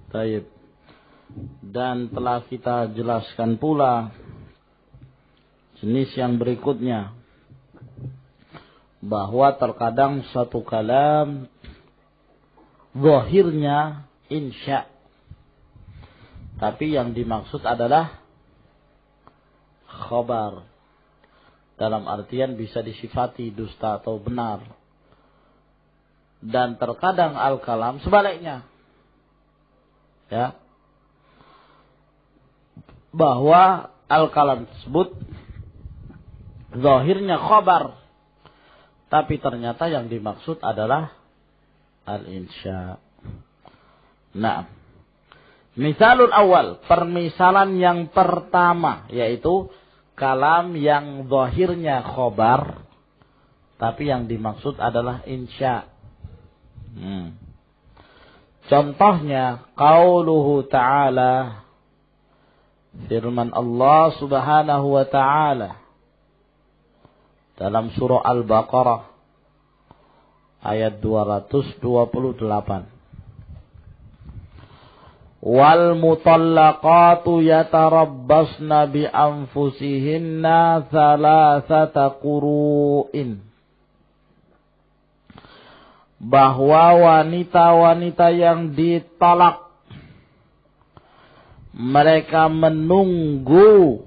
Baik. Dan telah kita jelaskan pula jenis yang berikutnya, bahwa terkadang satu kalam zahirnya insya, tapi yang dimaksud adalah khabar, dalam artian bisa disifati dusta atau benar. Dan terkadang al-kalam sebaliknya, ya, bahwa al-kalam tersebut zahirnya khabar, tapi ternyata yang dimaksud adalah al-insya. Nah, misalul awal, permisalan yang pertama, yaitu kalam yang zahirnya khabar, tapi yang dimaksud adalah insya. Contohnya, qauluhu ta'ala, firman Allah subhanahu wa ta'ala dalam surah Al-Baqarah ayat 228. Wal mutallaqatu yatarabbasna bi anfusihinna thalathata quru'in. Bahwa wanita-wanita yang ditolak, mereka menunggu,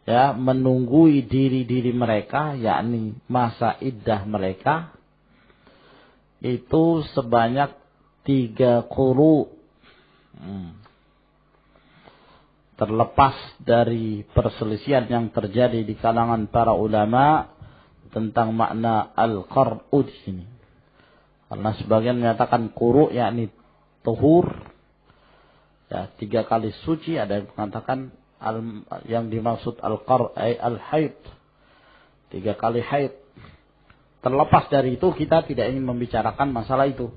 ya, menunggui diri-diri mereka, yakni masa iddah mereka itu sebanyak 3 quru. Terlepas dari perselisihan yang terjadi di kalangan para ulama tentang makna al-qar'u di sini. Karena sebagian menyatakan quru yakni tuhur, ya, 3 kali suci. Ada yang mengatakan yang dimaksud al-qar' ay al-haid, 3 kali haid. Terlepas dari itu, kita tidak ingin membicarakan masalah itu.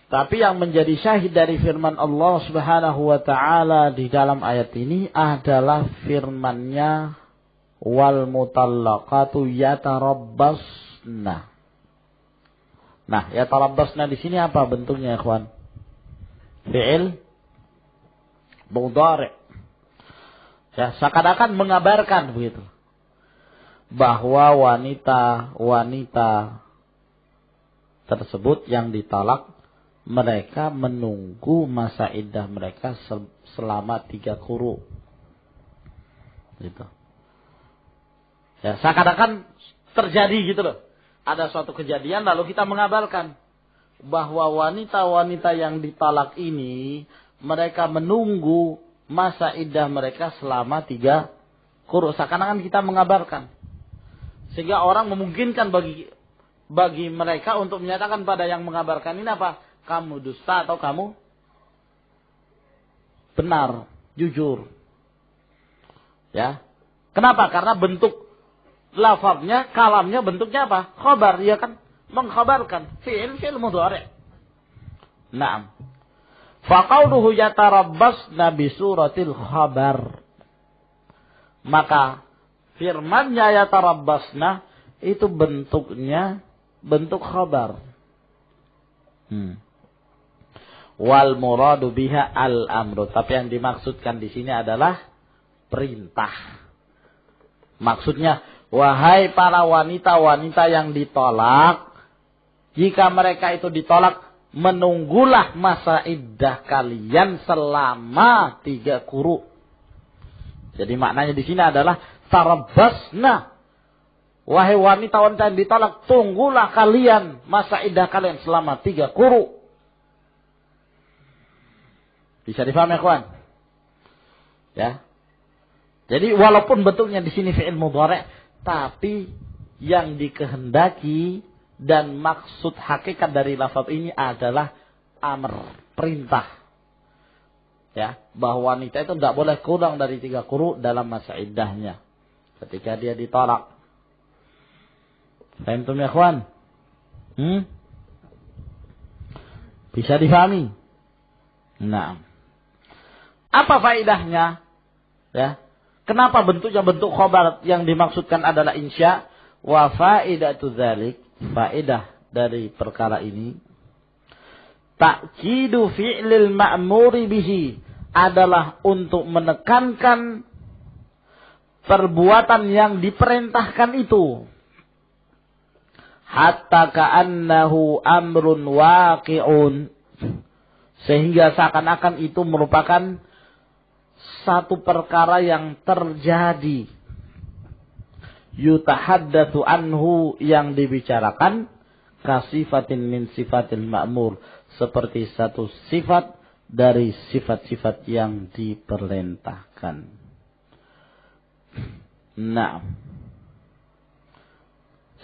Tapi yang menjadi syahid dari firman Allah subhanahu wa ta'ala di dalam ayat ini adalah firman-Nya wal mutallaqatu yatarabbasna. Nah, yatarabbasna di sini apa bentuknya, ikhwan? Fi'il mudhari'. Ya, seakan-akan mengabarkan begitu, bahwa wanita-wanita tersebut yang ditolak, mereka menunggu masa iddah mereka selama 3 quru. Gitu. Ya, seakan-akan terjadi gitu loh. Ada suatu kejadian lalu kita mengabarkan bahwa wanita-wanita yang ditolak ini, mereka menunggu masa iddah mereka selama 3 quru. Seakan-akan kita mengabarkan. Sehingga orang memungkinkan bagi mereka untuk menyatakan pada yang mengabarkan ini apa? Kamu dusta atau kamu benar, jujur. Ya. Kenapa? Karena bentuk lafaznya, kalamnya bentuknya apa? Khabar, ya kan? Mengkhabarkan. Fi'il mudhari'. Naam. Faqauluhu yatarabbasna bi suratil khabar. Maka firman-Nya yatarabbasna itu bentuknya bentuk khabar. Wal muradu biha al-amru. Tapi yang dimaksudkan di sini adalah perintah. Maksudnya, wahai para wanita-wanita yang ditolak, jika mereka itu ditolak, menunggulah masa iddah kalian selama 3 quru. Jadi maknanya di sini adalah tarabbasna. Wahai wanita-wanita yang ditolak, tunggulah kalian masa iddah kalian selama 3 quru. Bisa difahami, kawan? Ya. Jadi walaupun bentuknya di sini fi'il mudhari', tapi yang dikehendaki dan maksud hakikat dari lafaz ini adalah amr, perintah. Ya, bahwa wanita itu tidak boleh kurang dari 3 quru dalam masa iddahnya ketika dia ditolak. Paham ya, kawan? Bisa difahami? Nah, apa faedahnya? Ya. Kenapa bentuknya bentuk khabar yang dimaksudkan adalah insya? Wa faedatu dzalik, faedah dari perkara ini, ta'kidu fi'lil ma'muri bihi adalah untuk menekankan perbuatan yang diperintahkan itu. Hatta ka'annahu amrun waqi'un. Sehingga seakan-akan itu merupakan satu perkara yang terjadi. Yutahaddatsu anhu, yang dibicarakan, kasifatin min sifatil ma'mur, seperti satu sifat dari sifat-sifat yang diperintahkan. Nah,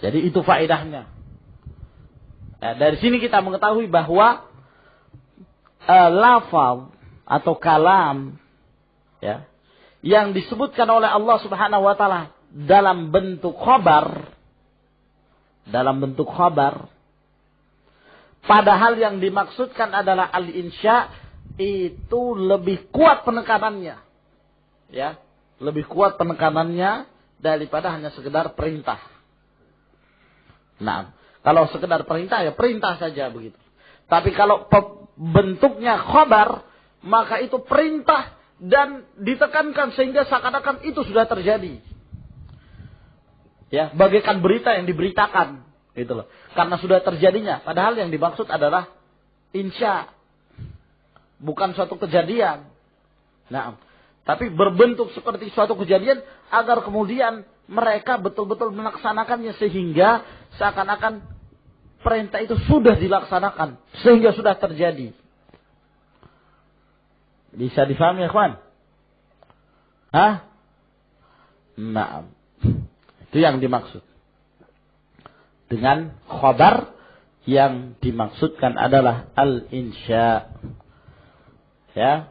jadi itu faedahnya. Nah, dari sini kita mengetahui bahwa lafaz atau kalam, ya, yang disebutkan oleh Allah Subhanahu wa taala dalam bentuk khabar, padahal yang dimaksudkan adalah al-insya, itu lebih kuat penekanannya, ya, lebih kuat penekanannya daripada hanya sekedar perintah. Nah, kalau sekedar perintah ya perintah saja begitu. Tapi kalau bentuknya khabar, maka itu perintah dan ditekankan sehingga seakan-akan itu sudah terjadi. Ya, bagaikan berita yang diberitakan, gitu loh. Karena sudah terjadinya, padahal yang dimaksud adalah insya, bukan suatu kejadian. Nah, tapi berbentuk seperti suatu kejadian agar kemudian mereka betul-betul melaksanakannya sehingga seakan-akan perintah itu sudah dilaksanakan sehingga sudah terjadi. Bisa difahami ya, kawan? Hah? Nah, itu yang dimaksud dengan khabar. Yang dimaksudkan adalah al-insya, ya,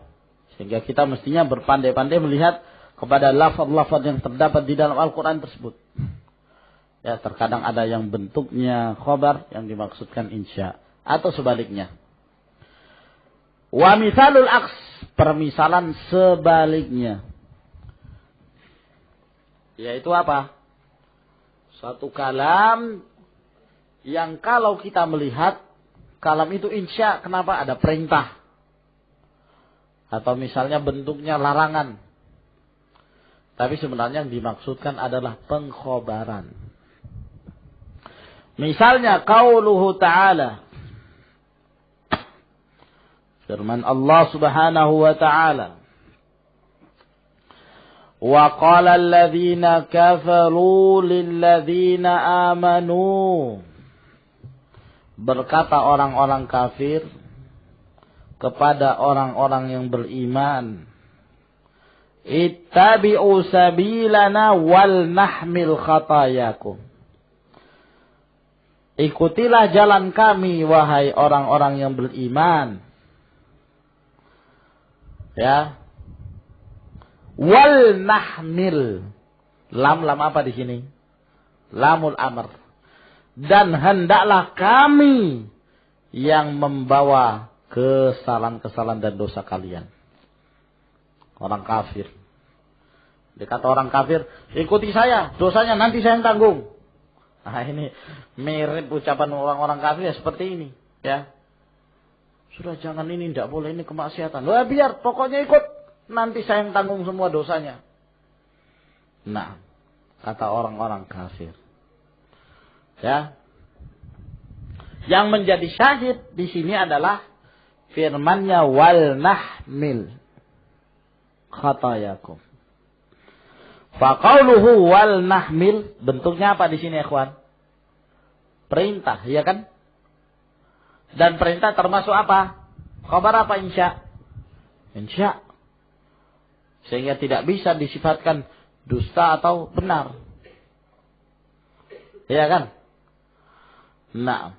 sehingga kita mestinya berpandai-pandai melihat kepada lafaz-lafaz yang terdapat di dalam Al-Quran tersebut. Ya, terkadang ada yang bentuknya khabar yang dimaksudkan insya, atau sebaliknya. Wa mithalul aks, permisalan sebaliknya, yaitu apa? Suatu kalam yang kalau kita melihat kalam itu insya, kenapa? Ada perintah. Atau misalnya bentuknya larangan. Tapi sebenarnya yang dimaksudkan adalah pengkhobaran. Misalnya qauluhu ta'ala, firman Allah Subhanahu wa ta'ala, wa qala alladhina kafaru lilladhina amanu, berkata orang-orang kafir kepada orang-orang yang beriman, ittabi'u sabilana wal nahmil khatayakum, ikutilah jalan kami wahai orang-orang yang beriman, ya, wal nahmil, lam apa di sini? Lamul amr. Dan hendaklah kami yang membawa kesalahan-kesalahan dan dosa kalian. Orang kafir. Dikata orang kafir, ikuti saya, dosanya nanti saya yang tanggung. Nah, ini mirip ucapan orang-orang kafir ya, seperti ini, ya. Sudah, jangan ini, tidak boleh, ini kemaksiatan. Loh, biar, pokoknya ikut, nanti saya yang tanggung semua dosanya. Nah, kata orang-orang kafir. Ya. Yang menjadi syahid di sini adalah firman-Nya wal nahmil khatayakum. Fa qauluhu wal nahmil, bentuknya apa di sini, ikhwan? Perintah, ya kan? Dan perintah termasuk apa? Khabar apa insya? Insya. Sehingga tidak bisa disifatkan dusta atau benar. Ya kan? Nah,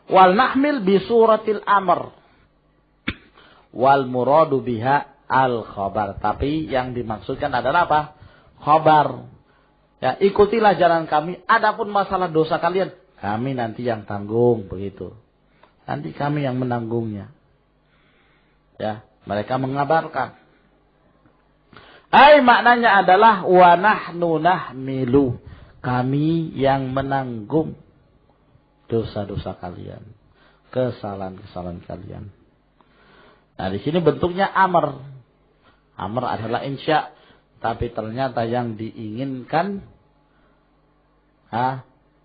wal nahmil bi suratil amr wal muradu biha al khabar. Tapi yang dimaksudkan adalah apa? Khabar. Ya, ikutilah jalan kami, adapun masalah dosa kalian kami nanti yang tanggung, begitu. Nanti kami yang menanggungnya. Ya, mereka mengabarkan. Ai maknanya adalah wa nahnu nahmilu, kami yang menanggung dosa-dosa kalian. kesalahan-kesalahan kalian. Nah, di sini bentuknya amr. Amr adalah insya, tapi ternyata yang diinginkan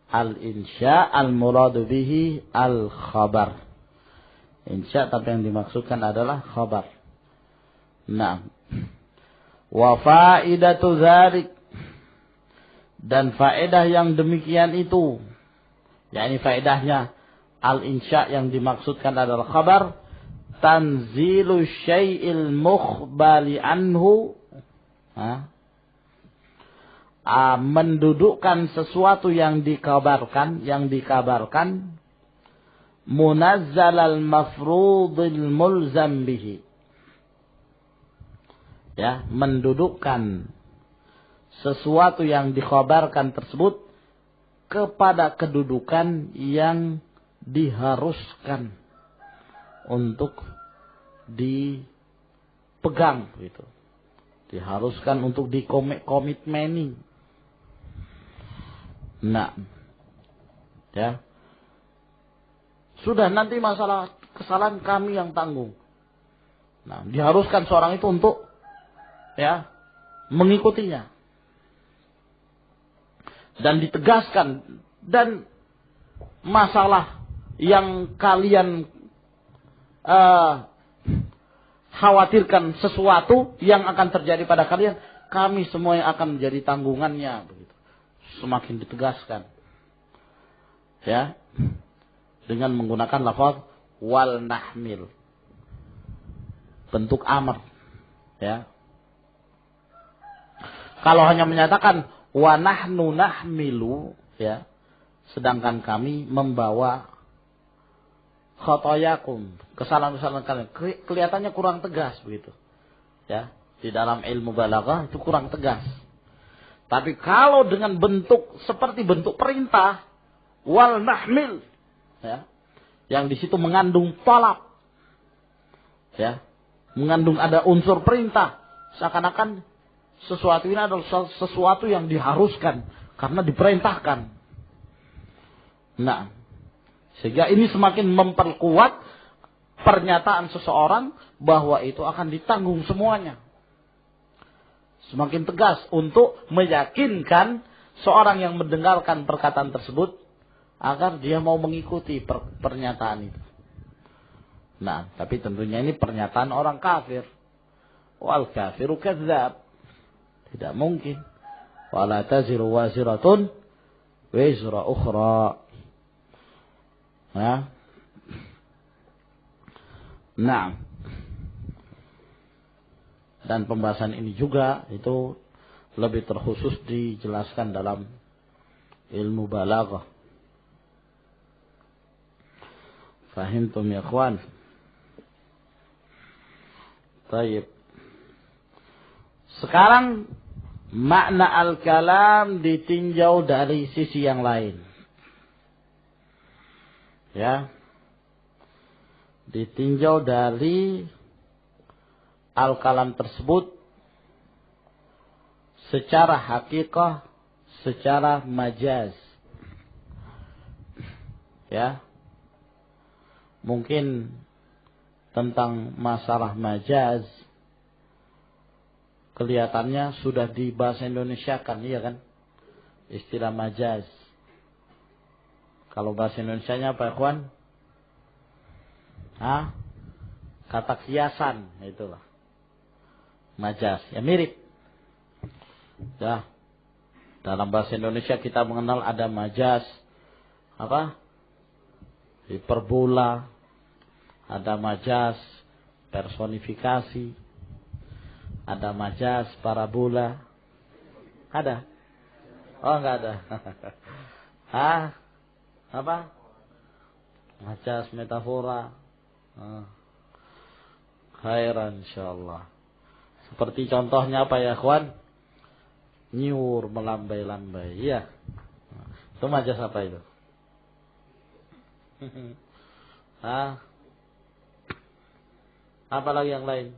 al-insya al-muradu bihi al-khabar. Insya tapi yang dimaksudkan adalah khabar. Nah, wa faidatu dzalik, dan faedah yang demikian itu, yakni faedahnya al-insya yang dimaksudkan adalah khabar, tanzilu syai'il mukhbali anhu, mendudukkan sesuatu yang dikabarkan, munazzal al-mafrudil mulzam bihi. Ya, mendudukkan sesuatu yang dikhabarkan tersebut kepada kedudukan yang diharuskan untuk dipegang gitu. Diharuskan untuk dikomitmeni. Nah, ya. Sudah, nanti masalah kesalahan kami yang tanggung. Nah, diharuskan seorang itu untuk mengikutinya. Dan ditegaskan, dan masalah yang kalian khawatirkan sesuatu yang akan terjadi pada kalian, kami semua yang akan menjadi tanggungannya, begitu. Semakin ditegaskan. Ya. Dengan menggunakan lafaz wal nahmil, bentuk amr, ya. Kalau hanya menyatakan wa nahnu nahmilu, ya, sedangkan kami membawa khotoyakum, kesalahan-kesalahan kalian, kelihatannya kurang tegas begitu, ya. Di dalam ilmu balaghah itu kurang tegas. Tapi kalau dengan bentuk seperti bentuk perintah wal nahmil, ya, yang di situ mengandung talab, ya, mengandung ada unsur perintah, seakan-akan sesuatu ini adalah sesuatu yang diharuskan karena diperintahkan. Nah, sehingga ini semakin memperkuat pernyataan seseorang bahwa itu akan ditanggung semuanya. Semakin tegas untuk meyakinkan seorang yang mendengarkan perkataan tersebut agar dia mau mengikuti pernyataan itu. Nah, tapi tentunya ini pernyataan orang kafir. Wal kafiru kadzdzab. Tidak mungkin. Wala taziru waziratun wizra ukhra. Nah. Dan pembahasan ini juga itu lebih terkhusus dijelaskan dalam ilmu balaghah. Fahimtum ya ikhwan? Baik. Sekarang makna al-kalam ditinjau dari sisi yang lain. Ya. Ditinjau dari al-kalam tersebut secara hakikah, secara majaz. Ya. Mungkin tentang masalah majaz kelihatannya sudah di bahasa Indonesia kan, iya kan? Istilah majaz. Kalau bahasa Indonesianya apa, ikhwan? Kata kiasan, itulah. Majaz, ya mirip. Ya. Dalam bahasa Indonesia kita mengenal ada majaz apa? Hiperbola, ada majaz personifikasi, ada majaz parabola. Ada? Oh, enggak ada. Apa? Majaz metafora. Khairan insyaallah. Seperti contohnya apa ya, ikhwan? Nyur melambai-lambai. Iya. Itu majaz apa itu? Apa lagi yang lain?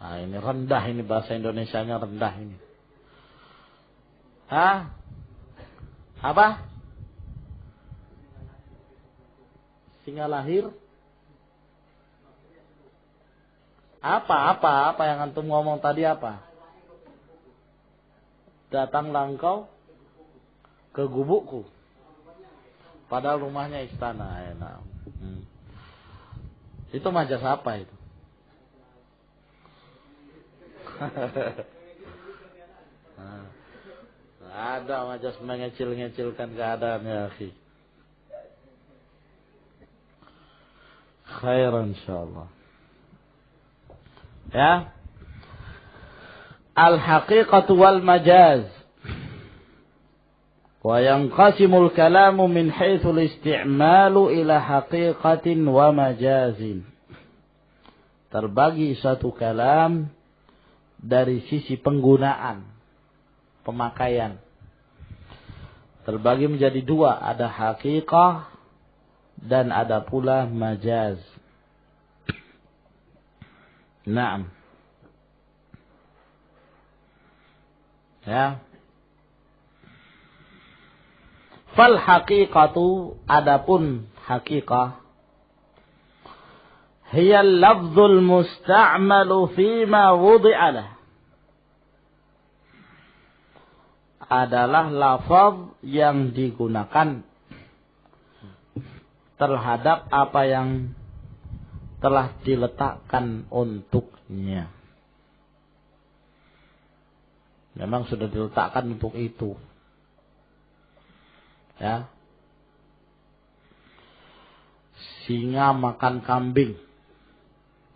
Ini rendah, ini bahasa Indonesianya rendah ini. Apa? Singa lahir. Apa yang antum ngomong tadi apa? Datanglah engkau ke gubukku. Padahal rumahnya istana. Enak. Itu majas apa itu? Ada majas mengecil-ngecilkan keadaan ya akhi. Khairan insyaallah. Ya. Al-haqiqatu wal majaz. Wa yanqasimul kalamu min haitsul isti'malu ila haqiqatin wa majazin. Terbagi satu kalam dari sisi penggunaan, pemakaian. Terbagi menjadi dua, ada haqiqah dan ada pula majaz. Naam. Ya. Fal haqiqatu, adapun haqiqah, hiya al-lafzul musta'malu fima wudi'a lah. Adalah lafaz yang digunakan terhadap apa yang telah diletakkan untuknya. Memang sudah diletakkan untuk itu. Ya. Singa makan kambing.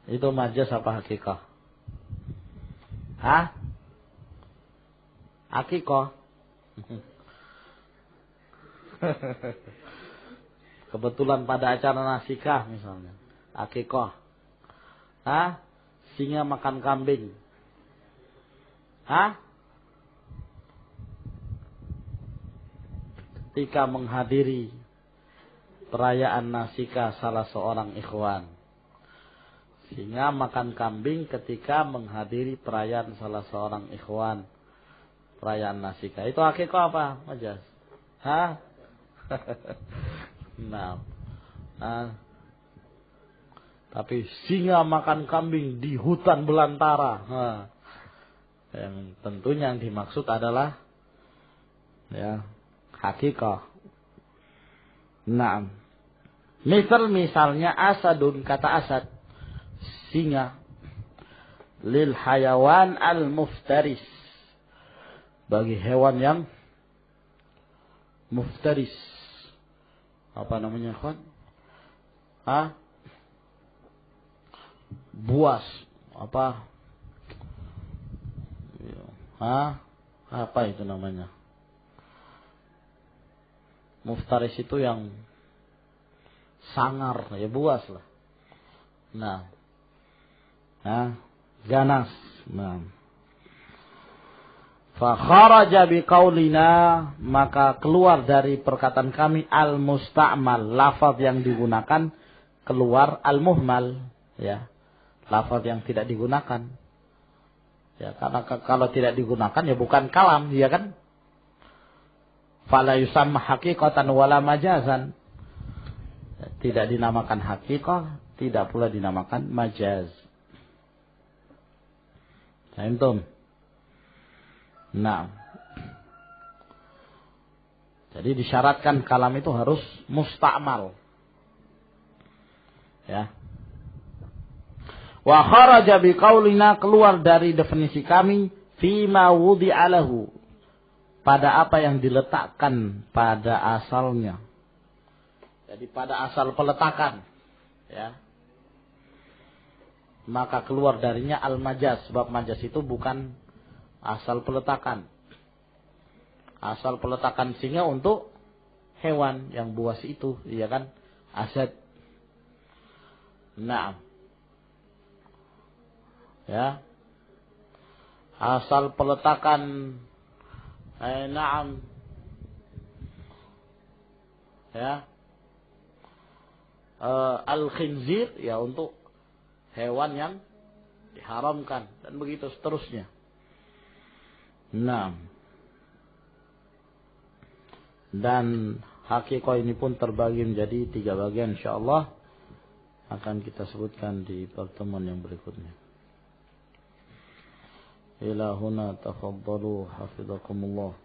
Itu majaz apa hakikah? Hah? Hakikah. Kebetulan pada acara nasikah misalnya. Hakikah. Hah? Singa makan kambing. Hah? Ketika menghadiri perayaan nasikah salah seorang ikhwan. Singa makan kambing ketika menghadiri perayaan salah seorang ikhwan. Perayaan nasikah. Itu hakikah apa? Majaz. Hah? Nah. Tapi singa makan kambing di hutan belantara. Yang tentunya yang dimaksud adalah ya, hakikah. Nah. Misalnya asadun, kata asad, singa, lil hayawan al muftaris, bagi hewan yang muftaris. Apa namanya, kawan? Hah? Buas. Apa? Hah? Apa itu namanya? Muftaris itu yang sangar, ya buas lah. Nah. Hah? Ganas. Nah. Fa kharaja biqaulina, maka keluar dari perkataan kami al-musta'mal, lafaz yang digunakan, keluar al-muhmal, ya. Lafaz yang tidak digunakan. Ya, karena kalau tidak digunakan ya bukan kalam, ya kan? Fala yusamma haqiqatan wala majazan. Tidak dinamakan haqiqah, tidak pula dinamakan majaz. Antum. Nah. Jadi disyaratkan kalam itu harus musta'mal. Ya. Wa kharaja biqaulina, keluar dari definisi kami, fima wudi'a lahu, pada apa yang diletakkan pada asalnya. Jadi pada asal peletakan, ya. Maka keluar darinya al-majaz, sebab majaz itu bukan asal peletakan. Asal peletakan singa untuk hewan yang buas itu, iya kan? Asad. Naam. Ya. Asal peletakan naam. Ya. Al-khinzir ya untuk hewan yang diharamkan dan begitu seterusnya. Nah. Dan Hakikoh ini pun terbagi menjadi 3 bagian, insyaallah akan kita sebutkan di pertemuan yang berikutnya. Ila huna tafaddalu hafizakumullah.